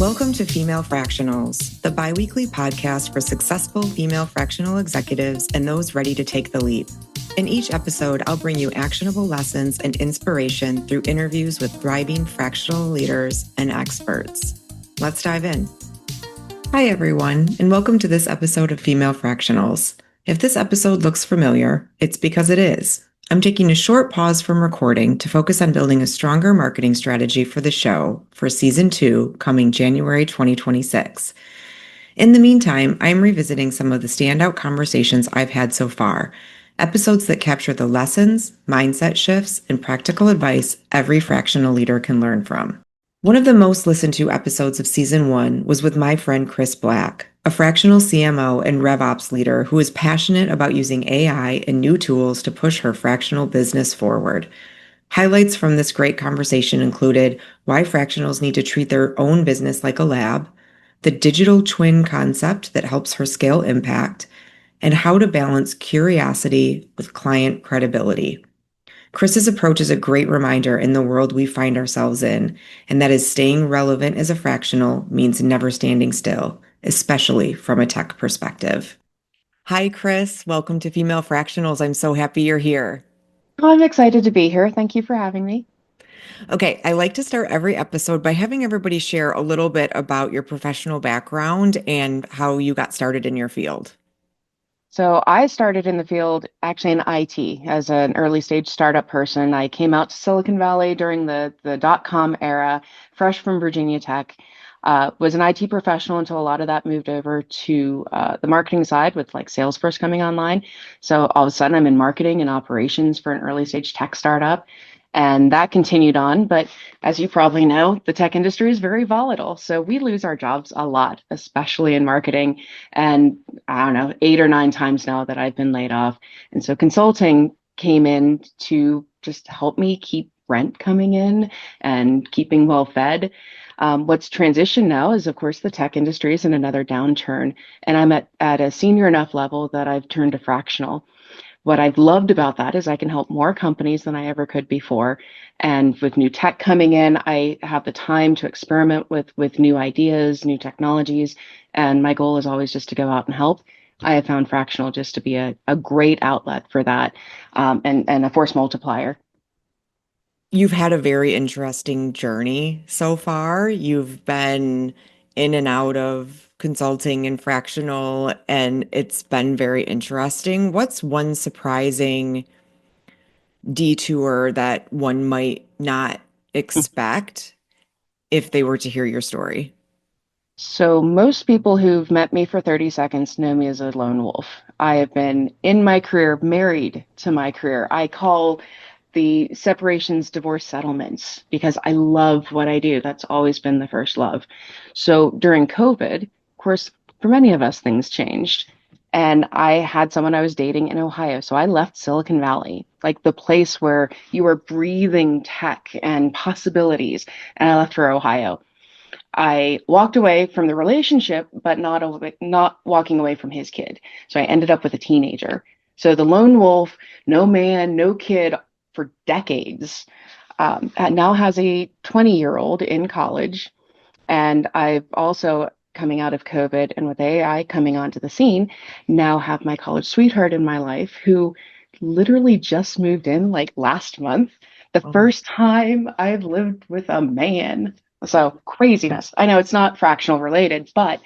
Welcome to Female Fractionals, the biweekly podcast for successful female fractional executives and those ready to take the leap. In each episode, I'll bring you actionable lessons and inspiration through interviews with thriving fractional leaders and experts. Let's dive in. Hi, everyone, and welcome to this episode of Female Fractionals. If this episode looks familiar, it's because it is. I'm taking a short pause from recording to focus on building a stronger marketing strategy for the show for Season 2 coming January 2026. In the meantime, I'm revisiting some of the standout conversations I've had so far, episodes that capture the lessons, mindset shifts, and practical advice every fractional leader can learn from. One of the most listened to episodes of Season 1 was with my friend Chris Black, a fractional CMO and RevOps leader who is passionate about using AI and new tools to push her fractional business forward. Highlights from this great conversation included why fractionals need to treat their own business like a lab, the digital twin concept that helps her scale impact, and how to balance curiosity with client credibility. Chris's approach is a great reminder in the world we find ourselves in, and that is staying relevant as a fractional means never standing still, especially from a tech perspective. Hi, Chris. Welcome to Female Fractionals. I'm so happy you're here. Oh, I'm excited to be here. Thank you for having me. Okay, I like to start every episode by having everybody share a little bit about your professional background and how you got started in your field. So I started in the field actually in IT as an early stage startup person. I came out to Silicon Valley during the dot-com era, fresh from Virginia Tech. Was an IT professional until a lot of that moved over to the marketing side with like Salesforce coming online. So all of a sudden I'm in marketing and operations for an early stage tech startup. And that continued on. But as you probably know, the tech industry is very volatile. So we lose our jobs a lot, especially in marketing. And I don't know, 8 or 9 times now that I've been laid off. And so consulting came in to just help me keep rent coming in and keeping well fed. What's transitioned now is, of course, the tech industry is in another downturn. And I'm at a senior enough level that I've turned to fractional. What I've loved about that is I can help more companies than I ever could before. And with new tech coming in, I have the time to experiment with new ideas, new technologies. And my goal is always just to go out and help. I have found Fractional just to be a great outlet for that, and a force multiplier. You've had a very interesting journey so far. You've been in and out of consulting and fractional, and it's been very interesting. What's one surprising detour that one might not expect if they were to hear your story? So most people who've met me for 30 seconds know me as a lone wolf. I have been in my career, married to my career. I call the separations divorce settlements because I love what I do. That's always been the first love. So during COVID, of course, for many of us, things changed. And I had someone I was dating in Ohio. So I left Silicon Valley, like the place where you were breathing tech and possibilities. And I left for Ohio. I walked away from the relationship, but not walking away from his kid. So I ended up with a teenager. So the lone wolf, no man, no kid for decades, now has a 20-year-old in college. And I've also, coming out of COVID and with AI coming onto the scene, now have my college sweetheart in my life who literally just moved in like last month. The Oh. first time I've lived with a man. So craziness. I know it's not fractional related, but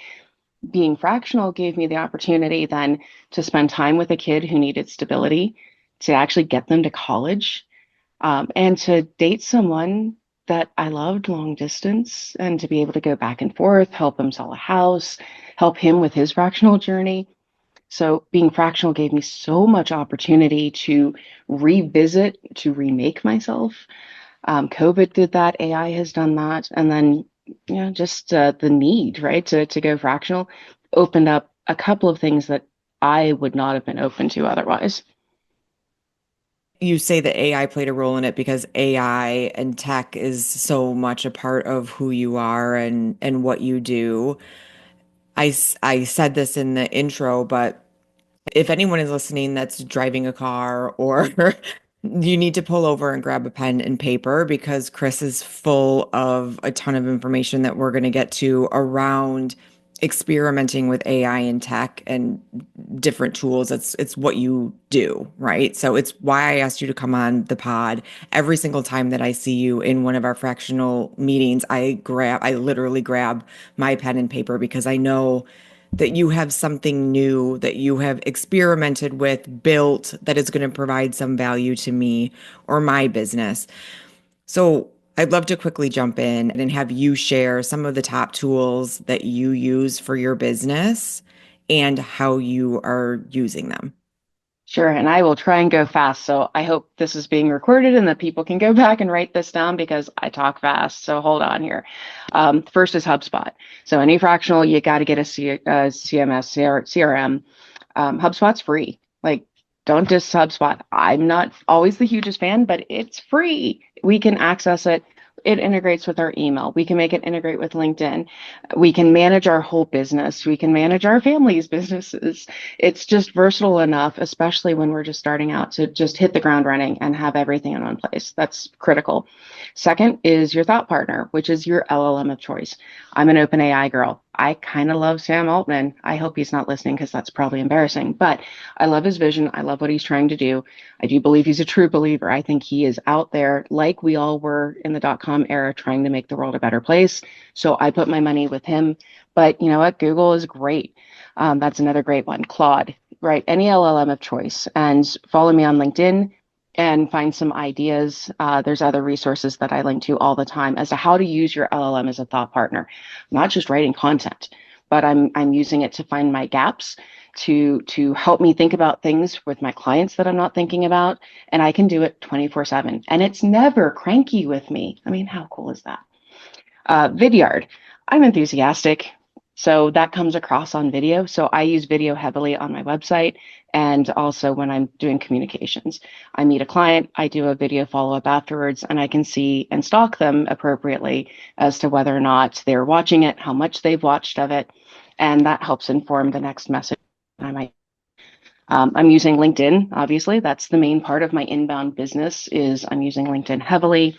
being fractional gave me the opportunity then to spend time with a kid who needed stability, to actually get them to college, and to date someone that I loved long distance and to be able to go back and forth, help him sell a house, help him with his fractional journey. So being fractional gave me so much opportunity to revisit, to remake myself. COVID did that, AI has done that, and then just the need, right, to go fractional opened up a couple of things that I would not have been open to otherwise. You say that AI played a role in it because AI and tech is so much a part of who you are and what you do. I said this in the intro, but if anyone is listening that's driving a car or You need to pull over and grab a pen and paper because Chris is full of a ton of information that we're going to get to around experimenting with AI and tech and different tools. It's what you do, right? So it's why I asked you to come on the pod. Every single time that I see you in one of our fractional meetings, I literally grab my pen and paper because I know that you have something new that you have experimented with, built, that is going to provide some value to me or my business. So I'd love to quickly jump in and have you share some of the top tools that you use for your business and how you are using them. Sure, and I will try and go fast. So I hope this is being recorded and that people can go back and write this down because I talk fast. So hold on here. First is HubSpot. So any fractional, you got to get a CMS, CRM. HubSpot's free. Like, don't diss HubSpot. I'm not always the hugest fan, but it's free. We can access it. It integrates with our email. We can make it integrate with LinkedIn. We can manage our whole business. We can manage our family's businesses. It's just versatile enough, especially when we're just starting out, to just hit the ground running and have everything in one place. That's critical. Second is your thought partner, which is your LLM of choice. I'm an OpenAI girl. I kind of love Sam Altman. I hope he's not listening because that's probably embarrassing, but I love his vision. I love what he's trying to do. I do believe he's a true believer. I think he is out there like we all were in the dot-com era trying to make the world a better place. So I put my money with him. But you know what? Google is great. That's another great one. Claude, right? Any LLM of choice. And follow me on LinkedIn and find some ideas. There's other resources that I link to all the time as to how to use your LLM as a thought partner, not just writing content, but I'm using it to find my gaps, to help me think about things with my clients that I'm not thinking about, and I can do it 24/7. And it's never cranky with me. I mean, how cool is that? Vidyard. I'm enthusiastic, so that comes across on video. So I use video heavily on my website and also when I'm doing communications. I meet a client, I do a video follow-up afterwards, and I can see and stalk them appropriately as to whether or not they're watching it, how much they've watched of it, and that helps inform the next message I might. I'm using LinkedIn, obviously. That's the main part of my inbound business is I'm using LinkedIn heavily.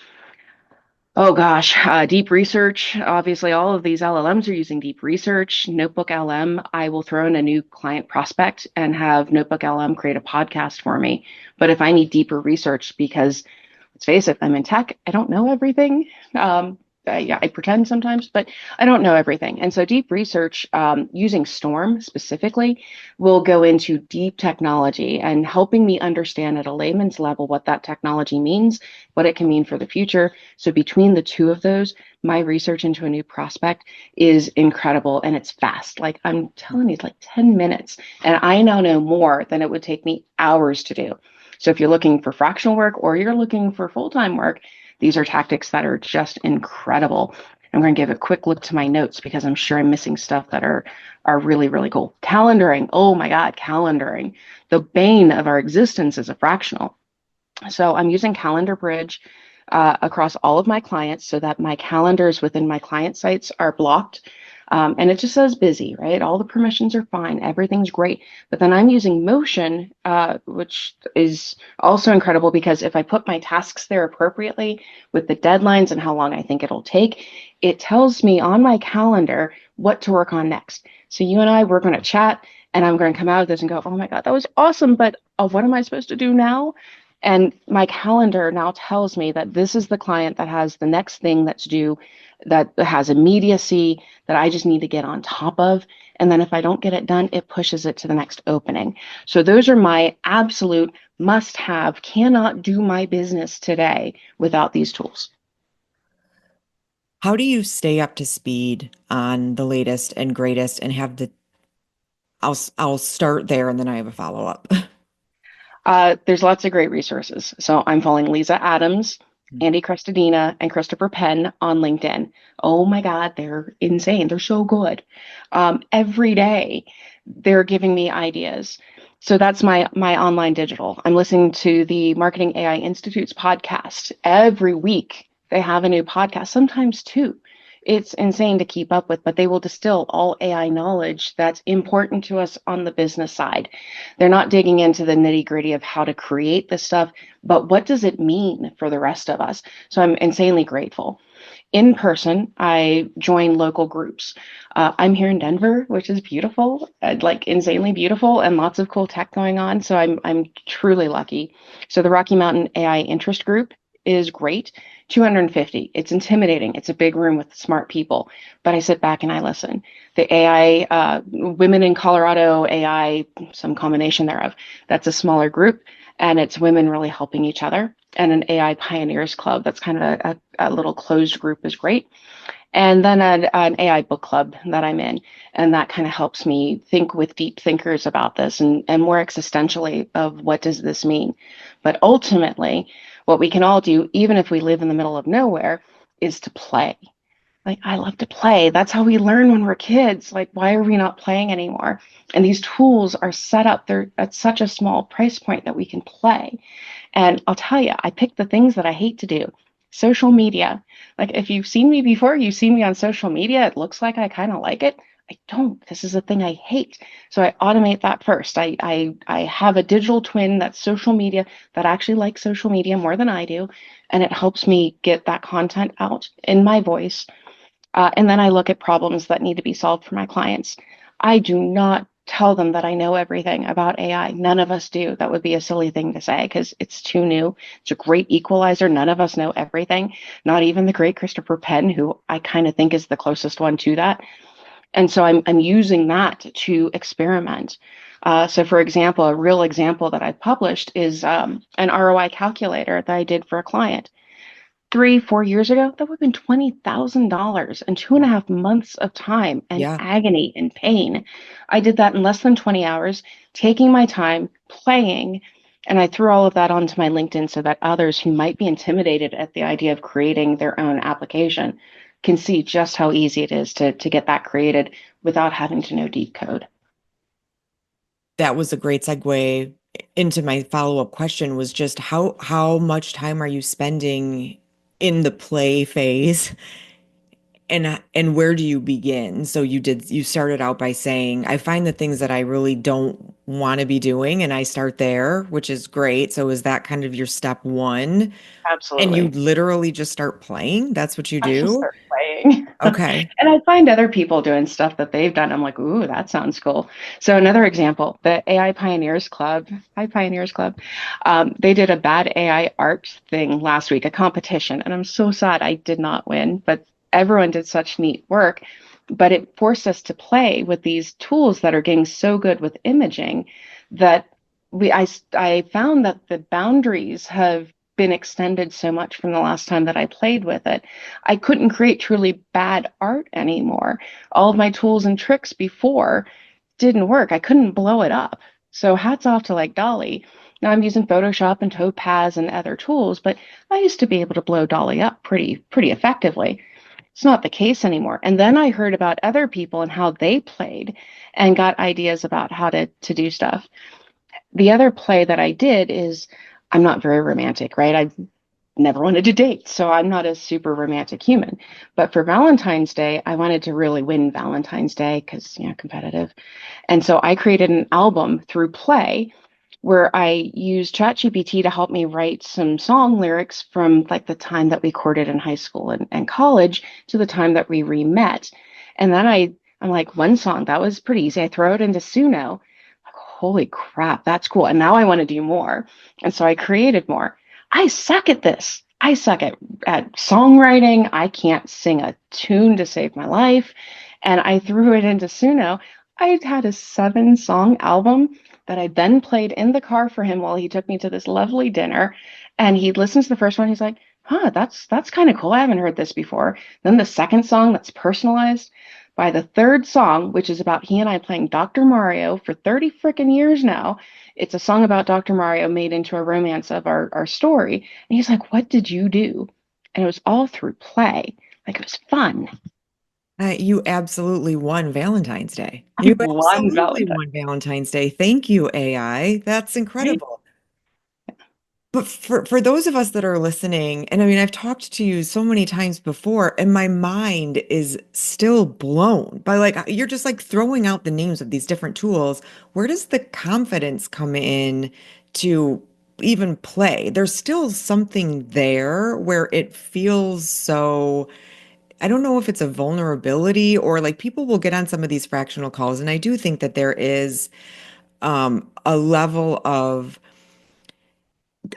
Oh gosh, deep research. Obviously, all of these LLMs are using deep research. Notebook LM, I will throw in a new client prospect and have Notebook LM create a podcast for me. But if I need deeper research, because let's face it, I'm in tech, I don't know everything. Yeah, I pretend sometimes, but I don't know everything. And so deep research, using Storm specifically, will go into deep technology and helping me understand at a layman's level what that technology means, what it can mean for the future. So between the two of those, my research into a new prospect is incredible and it's fast. Like I'm telling you, it's like 10 minutes. And I now know more than it would take me hours to do. So if you're looking for fractional work or you're looking for full-time work, these are tactics that are just incredible. I'm going to give a quick look to my notes because I'm sure I'm missing stuff that are really, really cool. Calendaring. Oh my God, calendaring. The bane of our existence as a fractional. So I'm using Calendar Bridge across all of my clients so that my calendars within my client sites are blocked. And it just says busy, right? All the permissions are fine. Everything's great. But then I'm using Motion, which is also incredible because if I put my tasks there appropriately with the deadlines and how long I think it'll take, it tells me on my calendar what to work on next. So you and I, we're going to chat and I'm going to come out of this and go, oh my God, that was awesome. But what am I supposed to do now? And my calendar now tells me that this is the client that has the next thing that's due, that has immediacy, that I just need to get on top of. And then if I don't get it done, it pushes it to the next opening. So those are my absolute must-have, cannot do my business today without these tools. How do you stay up to speed on the latest and greatest and have the I'll start there and then I have a follow-up. There's lots of great resources. So I'm following Lisa Adams, Andy Crestodina, and Christopher Penn on LinkedIn. Oh my God, they're insane. They're so good. Every day, they're giving me ideas. So that's my online digital. I'm listening to the Marketing AI Institute's podcast. Every week, they have a new podcast, sometimes two. It's insane to keep up with, but they will distill all AI knowledge that's important to us on the business side. They're not digging into the nitty-gritty of how to create this stuff, but what does it mean for the rest of us? So I'm insanely grateful. In person, I join local groups. I'm here in Denver, which is beautiful, like insanely beautiful, and lots of cool tech going on. So I'm truly lucky. So the Rocky Mountain AI Interest Group is great. 250. It's intimidating. It's a big room with smart people, but I sit back and I listen. The AI, Women in Colorado AI, some combination thereof. That's a smaller group, and it's women really helping each other. And an AI Pioneers Club, that's kind of a little closed group, is great. And then an AI book club that I'm in. And that kind of helps me think with deep thinkers about this and more existentially of what does this mean. But ultimately, what we can all do, even if we live in the middle of nowhere, is to play. Like, I love to play. That's how we learn when we're kids. Like, why are we not playing anymore? And these tools are set up, they're at such a small price point that we can play. And I'll tell you, I pick the things that I hate to do. Social media. Like, if you've seen me before, you've seen me on social media, it looks like I kind of like it. I don't. This is a thing I hate. So I automate that first. I have a digital twin that's social media that actually likes social media more than I do. And it helps me get that content out in my voice. And then I look at problems that need to be solved for my clients. I do not tell them that I know everything about AI. None of us do. That would be a silly thing to say because it's too new. It's a great equalizer. None of us know everything, not even the great Christopher Penn, who I kind of think is the closest one to that. And so I'm using that to experiment. So, for example, a real example that I've published is an ROI calculator that I did for a client. 3, 4 years ago, that would have been $20,000 and 2.5 months of time and Yeah. agony and pain. I did that in less than 20 hours, taking my time, playing, and I threw all of that onto my LinkedIn so that others who might be intimidated at the idea of creating their own application can see just how easy it is to get that created without having to know deep code. That was a great segue into my follow-up question was just how much time are you spending in the play phase and where do you begin? So you started out by saying, I find the things that I really don't want to be doing and I start there, which is great. So is that kind of your step one? And you Absolutely. literally just start playing? That's what you I just do? start playing. Okay. And I find other people doing stuff that they've done. I'm like, ooh, that sounds cool. So another example, the AI Pioneers Club, Hi Pioneers Club, they did a bad AI art thing last week, a competition. And I'm so sad I did not win, but everyone did such neat work. But it forced us to play with these tools that are getting so good with imaging that I found that the boundaries have been extended so much from the last time that I played with it. I couldn't create truly bad art anymore. All of my tools and tricks before didn't work. I couldn't blow it up. So hats off to like Dolly. Now I'm using Photoshop and Topaz and other tools, but I used to be able to blow Dolly up pretty effectively. It's not the case anymore. And then I heard about other people and how they played and got ideas about how to do stuff. The other play that I did is I'm not very romantic, right? I've never wanted to date, so I'm not a super romantic human. But for Valentine's Day, I wanted to really win Valentine's Day because, competitive. And so I created an album through play where I used ChatGPT to help me write some song lyrics from like the time that we courted in high school and college to the time that we re-met. And then I'm like, one song, that was pretty easy. I throw it into Suno. Like, holy crap, that's cool. And now I want to do more. And so I created more. I suck at this. I suck at songwriting. I can't sing a tune to save my life. And I threw it into Suno. I had a 7 song album that I then played in the car for him while he took me to this lovely dinner. And he listens to the first one. He's like, huh, that's kind of cool. I haven't heard this before. Then the second song that's personalized. By the third song, which is about he and I playing Dr. Mario for 30 freaking years now, it's a song about Dr. Mario made into a romance of our story. And he's like, what did you do? And it was all through play. Like it was fun. You absolutely won Valentine's Day. I You won absolutely Valentine. won Valentine's Day. Thank you, AI. That's Right? incredible. But for those of us that are listening, and I mean, I've talked to you so many times before, and my mind is still blown by like you're just like throwing out the names of these different tools. Where does the confidence come in to even play? There's still something there where it feels so, I don't know if it's a vulnerability or like people will get on some of these fractional calls, and I do think that there is a level of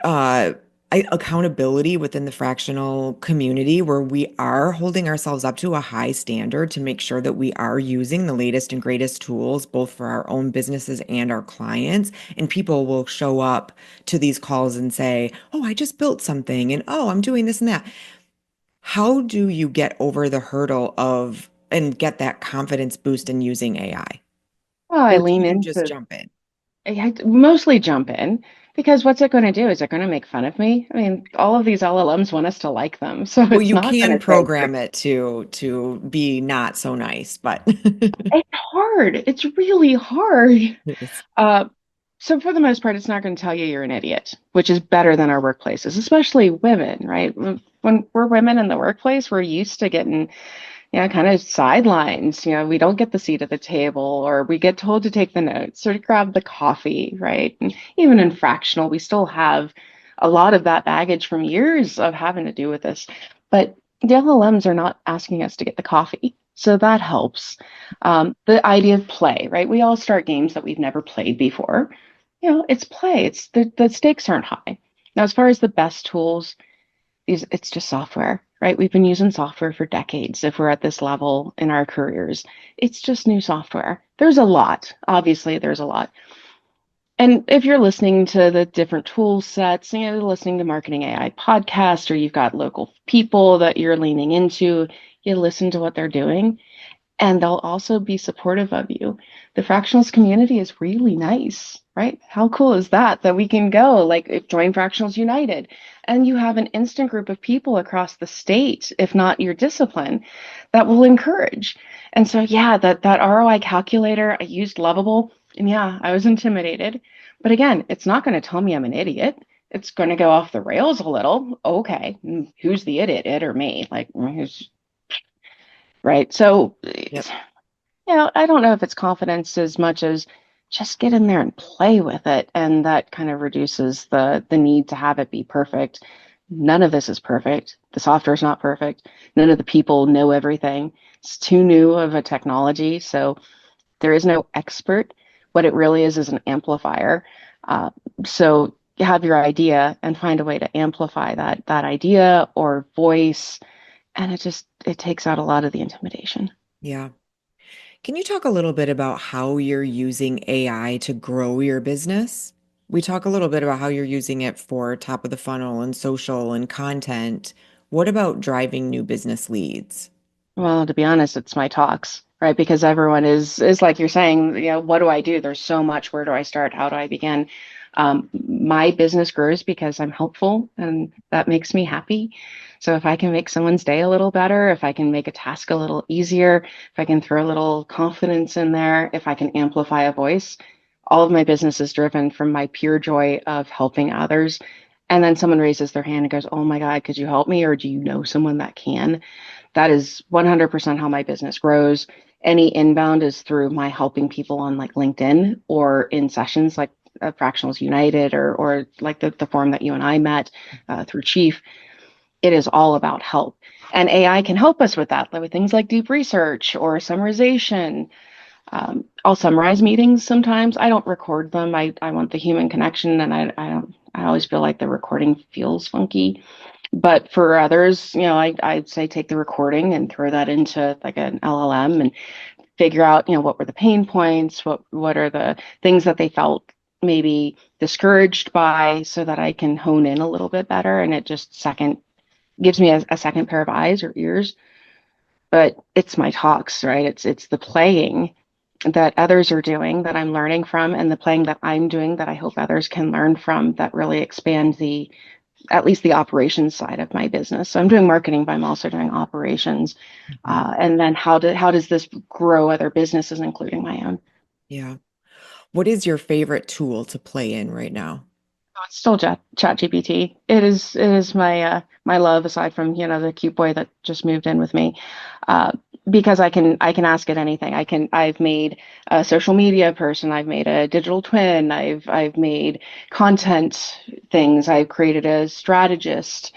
uh accountability within the fractional community where we are holding ourselves up to a high standard to make sure that we are using the latest and greatest tools both for our own businesses and our clients. And people will show up to these calls and say, "Oh, I just built something," and "Oh, I'm doing this and that." How do you get over the hurdle of and get that confidence boost in using AI? Well, I Or do lean you just into jump in? I mostly jump in because what's it going to do? Is it going to make fun of me? I mean, all of these LLMs want us to like them, so Well, it's you not going can to say program it to be not so nice, but it's hard. It's really hard. Yes. Uh, so for the most part, it's not going to tell you you're an idiot, which is better than our workplaces, especially women, right? When we're women in the workplace, we're used to getting kind of sidelines. We don't get the seat at the table, or we get told to take the notes or to grab the coffee, right? And even in fractional, we still have a lot of that baggage from years of having to do with this. But the LLMs are not asking us to get the coffee. So that helps. The idea of play, right? We all start games that we've never played before. It's play. It's the stakes aren't high. Now, as far as the best tools, it's just software, right? We've been using software for decades if we're at this level in our careers. It's just new software. There's a lot. Obviously, there's a lot. And if you're listening to the different tool sets, listening to Marketing AI podcasts, or you've got local people that you're leaning into, you listen to what they're doing and they'll also be supportive of you. The fractionals community is really nice, right? How cool is that? That we can go like join Fractionals United, and you have an instant group of people across the state, if not your discipline, that will encourage. And so, yeah, that ROI calculator, I used Lovable, and yeah, I was intimidated. But again, it's not going to tell me I'm an idiot. It's going to go off the rails a little. Okay, who's the idiot, it or me? Like, who's right? So Yep. I don't know if it's confidence as much as just get in there and play with it. And that kind of reduces the need to have it be perfect. None of this is perfect. The software is not perfect. None of the people know everything. It's too new of a technology. So there is no expert. What it really is an amplifier. Uh, so you have your idea and find a way to amplify that idea or voice. And it takes out a lot of the intimidation. Yeah. Can you talk a little bit about how you're using AI to grow your business? We talk a little bit about how you're using it for top of the funnel and social and content. What about driving new business leads? Well, to be honest, it's my talks, right? Because everyone is like you're saying, what do I do? There's so much. Where do I start? How do I begin? My business grows because I'm helpful, and that makes me happy. So if I can make someone's day a little better, if I can make a task a little easier, if I can throw a little confidence in there, if I can amplify a voice, all of my business is driven from my pure joy of helping others. And then someone raises their hand and goes, "Oh my God, could you help me?" Or, "Do you know someone that can?" That is 100% how my business grows. Any inbound is through my helping people on like LinkedIn or in sessions like Fractionals United or like the forum that you and I met through Chief. It is all about help. And AI can help us with that, like with things like deep research or summarization. I'll summarize meetings sometimes. I don't record them. I want the human connection, and I always feel like the recording feels funky. But for others, I'd say take the recording and throw that into like an LLM and figure out, what were the pain points, what are the things that they felt maybe discouraged by, so that I can hone in a little bit better. And it just second gives me a second pair of eyes or ears. But it's my talks, right? It's the playing that others are doing that I'm learning from, and the playing that I'm doing that I hope others can learn from, that really expand the at least the operations side of my business. So I'm doing marketing, but I'm also doing operations. Mhm. And then how does this grow other businesses, including my own? Yeah. What is your favorite tool to play in right now? It's still Chat GPT. It is my love aside from, the cute boy that just moved in with me. Uh, because I can ask it anything. I've made a social media person, I've made a digital twin, I've made content things, I've created a strategist,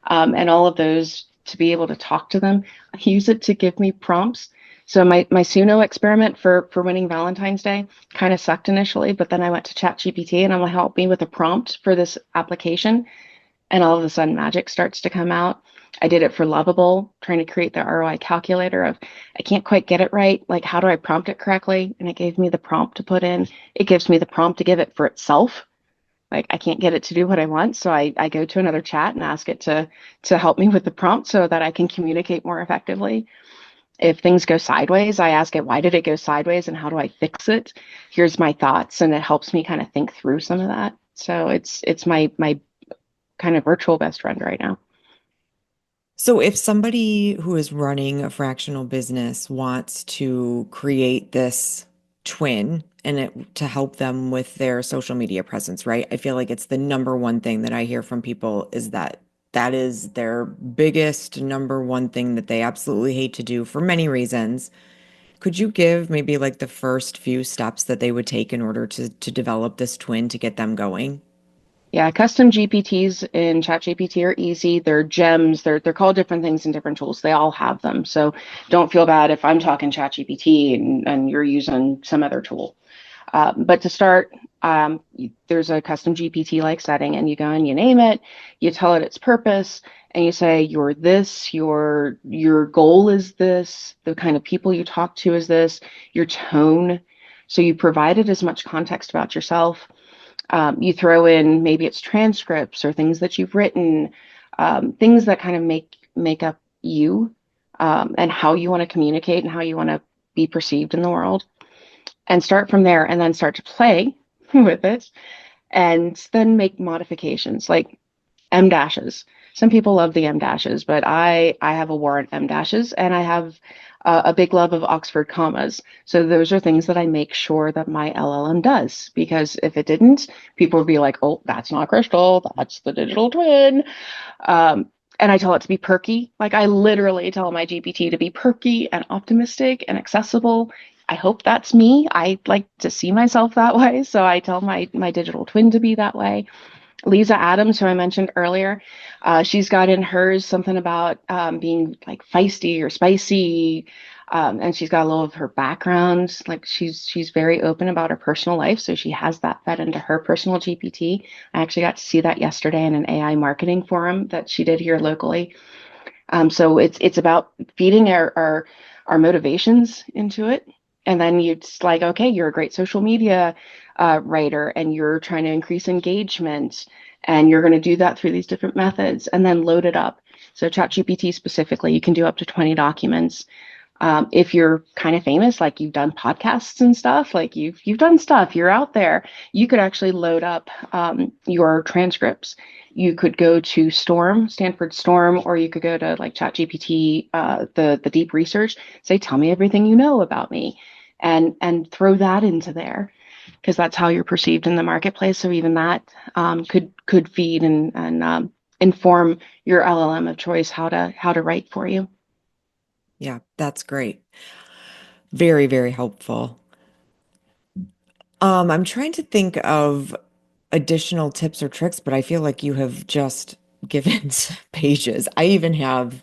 and all of those to be able to talk to them. I use it to give me prompts. So my Suno experiment for winning Valentine's Day kind of sucked initially, but then I went to ChatGPT and I'm like, help me with a prompt for this application. And all of a sudden magic starts to come out. I did it for Lovable, trying to create the ROI calculator of I can't quite get it right. Like, how do I prompt it correctly? And it gave me the prompt to put in. It gives me the prompt to give it for itself. Like, I can't get it to do what I want. So I go to another chat and ask it to help me with the prompt so that I can communicate more effectively. If things go sideways, I ask it, why did it go sideways and how do I fix it? Here's my thoughts, and it helps me kind of think through some of that. So it's my kind of virtual best friend right now. So if somebody who is running a fractional business wants to create this twin and it to help them with their social media presence, right? I feel like it's the number one thing that I hear from people is that that is their biggest number one thing that they absolutely hate to do for many reasons. Could you give maybe like the first few steps that they would take in order to develop this twin to get them going? Yeah, custom GPTs in ChatGPT are easy. They're gems. They're called different things in different tools. They all have them. So don't feel bad if I'm talking ChatGPT and you're using some other tool. But to start, there's a custom GPT-like setting, and you go and you name it, you tell it its purpose, and you say you're this, your goal is this, the kind of people you talk to is this, your tone. So you provided as much context about yourself. You throw in maybe it's transcripts or things that you've written, things that kind of make up you, and how you want to communicate and how you want to be perceived in the world, and start from there and then start to play with it and then make modifications like M dashes. Some people love the M dashes, but I have a war on M dashes, and I have a big love of Oxford commas. So those are things that I make sure that my LLM does, because if it didn't, people would be like, "Oh, that's not Crystal, that's the digital twin." And I tell it to be perky. Like, I literally tell my GPT to be perky and optimistic and accessible. I hope that's me. I like to see myself that way, so I tell my digital twin to be that way. Lisa Adams, who I mentioned earlier, she's got in hers something about being like feisty or spicy, and she's got a little of her background. Like, she's very open about her personal life, so she has that fed into her personal GPT. I actually got to see that yesterday in an AI marketing forum that she did here locally. So it's about feeding our motivations into it. And then it's like, okay, you're a great social media writer, and you're trying to increase engagement, and you're going to do that through these different methods, and then load it up. So ChatGPT specifically, you can do up to 20 documents. If you're kind of famous, like you've done podcasts and stuff, like you've done stuff, you're out there, you could actually load up your transcripts. You could go to Storm, Stanford Storm, or you could go to like ChatGPT, the deep research, say, tell me everything you know about me, and throw that into there, because that's how you're perceived in the marketplace. So even that could feed and inform your LLM of choice how to write for you. Yeah, that's great. Very, very helpful. I'm trying to think of additional tips or tricks, but I feel like you have just given pages. I even have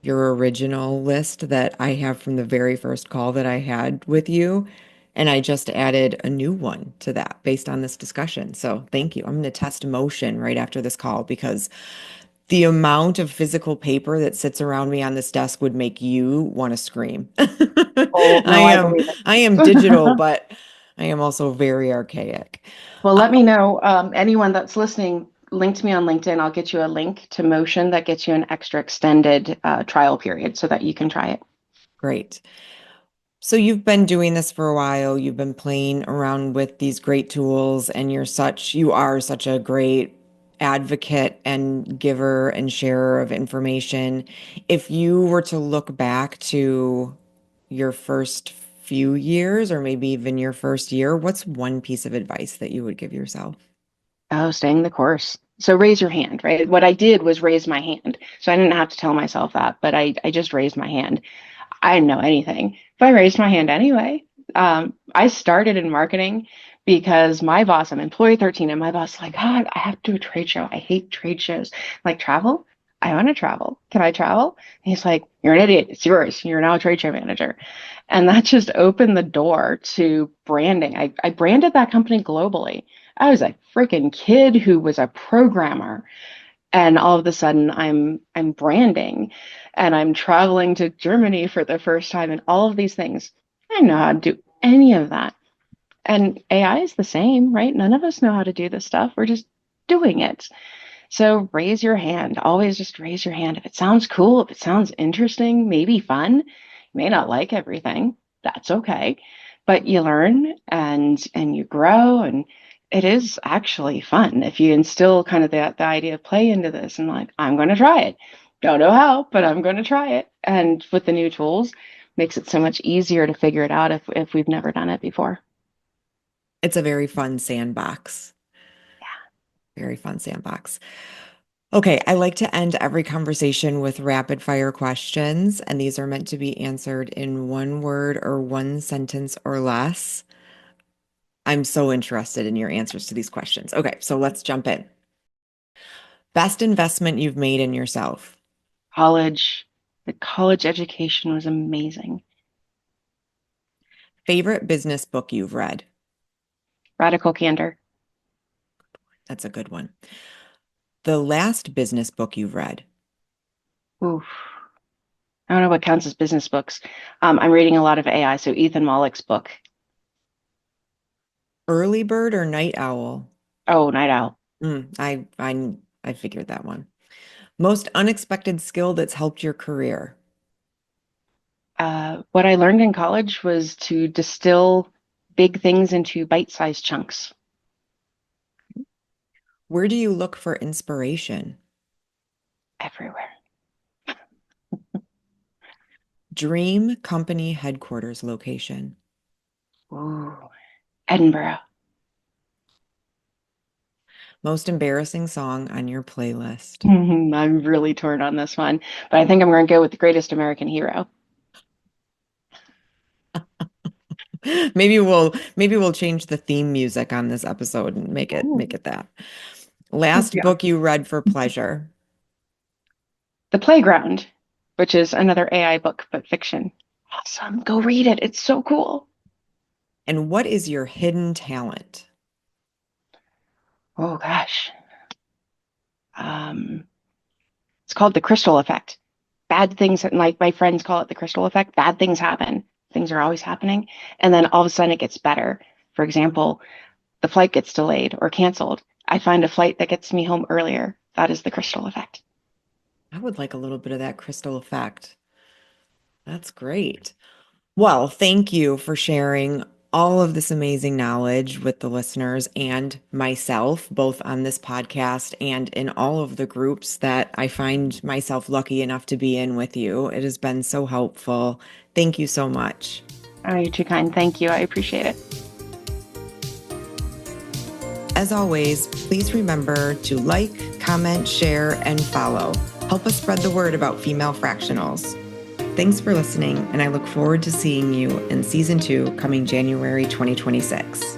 your original list that I have from the very first call that I had with you, and I just added a new one to that based on this discussion. So thank you. I'm going to test Motion right after this call because the amount of physical paper that sits around me on this desk would make you want to scream. Oh, I no, I am believe I am digital, it. but I am also very archaic. Well, Uh, let me know. Anyone that's listening, link to me on LinkedIn. I'll get you a link to Motion that gets you an extra extended trial period so that you can try it. Great. So you've been doing this for a while. You've been playing around with these great tools, and you are such a great advocate and giver and sharer of information. If you were to look back to your first few years, or maybe even your first year, what's one piece of advice that you would give yourself? Oh, staying the course. So raise your hand, right? What I did was raise my hand. So I didn't have to tell myself that, but I just raised my hand. I didn't know anything, but I raised my hand anyway. I started in marketing because my boss, I'm employee 13, and my boss is like, God, I have to do a trade show. I hate trade shows. Like, travel? I want to travel. Can I travel? And he's like, you're an idiot. It's yours. You're now a trade show manager. And that just opened the door to branding. I branded that company globally. I was a freaking kid who was a programmer, and all of a sudden I'm branding and I'm traveling to Germany for the first time and all of these things. I know how to do any of that. And AI is the same, right? None of us know how to do this stuff. We're just doing it. So raise your hand. Always just raise your hand. If it sounds cool, if it sounds interesting, maybe fun, you may not like everything. That's okay. But you learn and you grow, and it is actually fun if you instill kind of the idea of play into this and like, I'm going to try it. Don't know how, but I'm going to try it. And with the new tools, makes it so much easier to figure it out if we've never done it before. It's a very fun sandbox. Very fun sandbox. Okay, I like to end every conversation with rapid fire questions, and these are meant to be answered in one word or one sentence or less. I'm so interested in your answers to these questions. Okay, so let's jump in. Best investment you've made in yourself. College, the college education was amazing. Favorite business book you've read. Radical candor. That's a good one. The last business book you've read. Oof. I don't know what counts as business books. I'm reading a lot of AI, so Ethan Mollick's book. Early bird or night owl? Oh, Night Owl. I figured that one. Most unexpected skill that's helped your career. What I learned in college was to distill big things into bite-sized chunks. Where do you look for inspiration? Everywhere. Dream company headquarters location. Ooh, Edinburgh. Most embarrassing song on your playlist. I'm really torn on this one, but I think I'm going to go with The Greatest American Hero. Maybe we'll change the theme music on this episode and make it Ooh. make it that. Last Yeah. book you read for pleasure. The Playground, which is another AI book, but fiction. Awesome. Go read it. It's so cool. And what is your hidden talent? Oh gosh. Um, it's called the crystal effect. Bad things, like my friends call it the crystal effect. Bad things happen. Things are always happening. And then all of a sudden it gets better. For example, the flight gets delayed or canceled. I find a flight that gets me home earlier. That is the crystal effect. I would like a little bit of that crystal effect. That's great. Well, thank you for sharing all of this amazing knowledge with the listeners and myself, both on this podcast and in all of the groups that I find myself lucky enough to be in with you. It has been so helpful. Thank you so much. Oh, you're too kind. Thank you. I appreciate it. As always, please remember to like, comment, share, and follow. Help us spread the word about Female Fractionals. Thanks for listening, and I look forward to seeing you in season 2 coming January 2026.